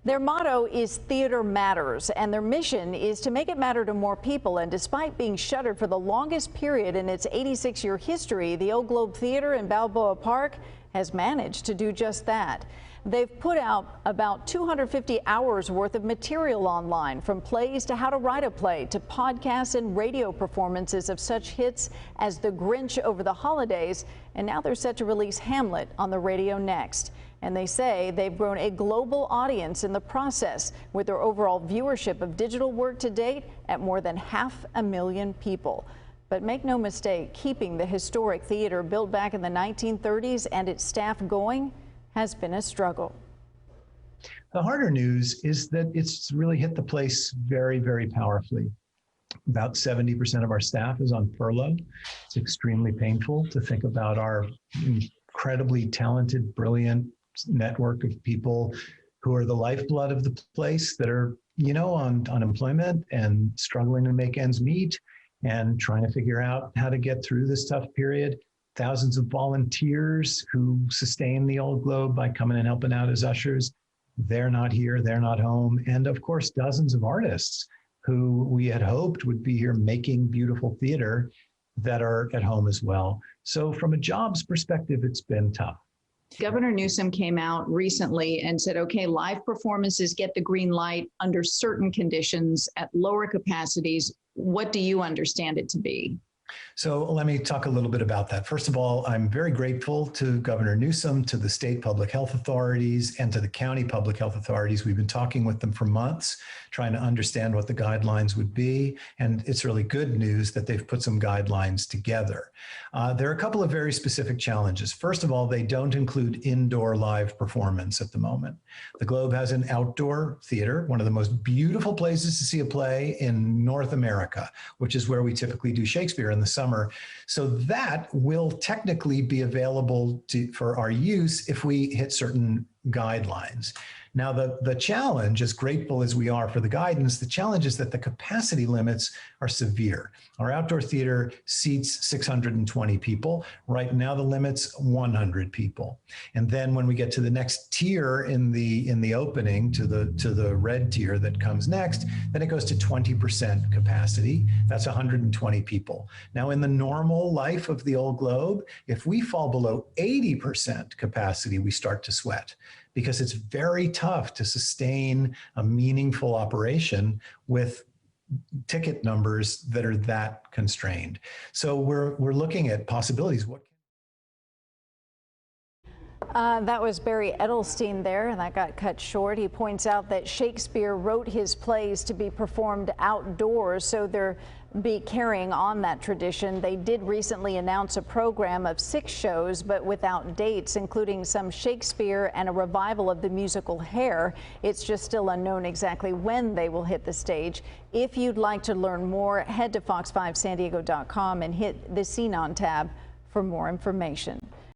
Their motto is Theater Matters, and their mission is to make it matter to more people. And despite being shuttered for the longest period in its 86-year history, the Old Globe Theater in Balboa Park has managed to do just that. They've put out about 250 hours worth of material online, from plays to how to write a play to podcasts and radio performances of such hits as The Grinch over the holidays. And now they're set to release Hamlet on the radio next. And they say they've grown a global audience in the process, with their overall viewership of digital work to date at more than 500,000 people. But make no mistake, keeping the historic theater built back in the 1930s and its staff going has been a struggle. The harder news is that it's really hit the place very, very powerfully. About 70% of our staff is on furlough. It's extremely painful to think about our incredibly talented, brilliant network of people who are the lifeblood of the place that are, on unemployment and struggling to make ends meet and trying to figure out how to get through this tough period. Thousands of volunteers who sustain the Old Globe by coming and helping out as ushers. They're not here, they're not home. And of course, dozens of artists who we had hoped would be here making beautiful theater that are at home as well. So from a jobs perspective, it's been tough. Governor Newsom came out recently and said, okay, live performances get the green light under certain conditions at lower capacities. What do you understand it to be? So let me talk a little bit about that. First of all, I'm very grateful to Governor Newsom, to the state public health authorities, and to the county public health authorities. We've been talking with them for months, trying to understand what the guidelines would be. And it's really good news that they've put some guidelines together. There are a couple of very specific challenges. First of all, they don't include indoor live performance at the moment. The Globe has an outdoor theater, one of the most beautiful places to see a play in North America, which is where we typically do Shakespeare in the summer. So that will technically be available for our use if we hit certain guidelines. Now, the challenge, as grateful as we are for the guidance, the challenge is that the capacity limits are severe. Our outdoor theater seats 620 people. Right now, the limit's 100 people. And then when we get to the next tier in the opening, to the red tier that comes next, then it goes to 20% capacity. That's 120 people. Now, in the normal life of the Old Globe, if we fall below 80% capacity, we start to sweat, because it's very tough to sustain a meaningful operation with ticket numbers that are that constrained. So we're looking at possibilities. That was Barry Edelstein there, and that got cut short. He points out that Shakespeare wrote his plays to be performed outdoors, so they'll be carrying on that tradition. They did recently announce a program of 6 shows, but without dates, including some Shakespeare and a revival of the musical Hair. It's just still unknown exactly when they will hit the stage. If you'd like to learn more, head to fox5sandiego.com and hit the Scene On tab for more information.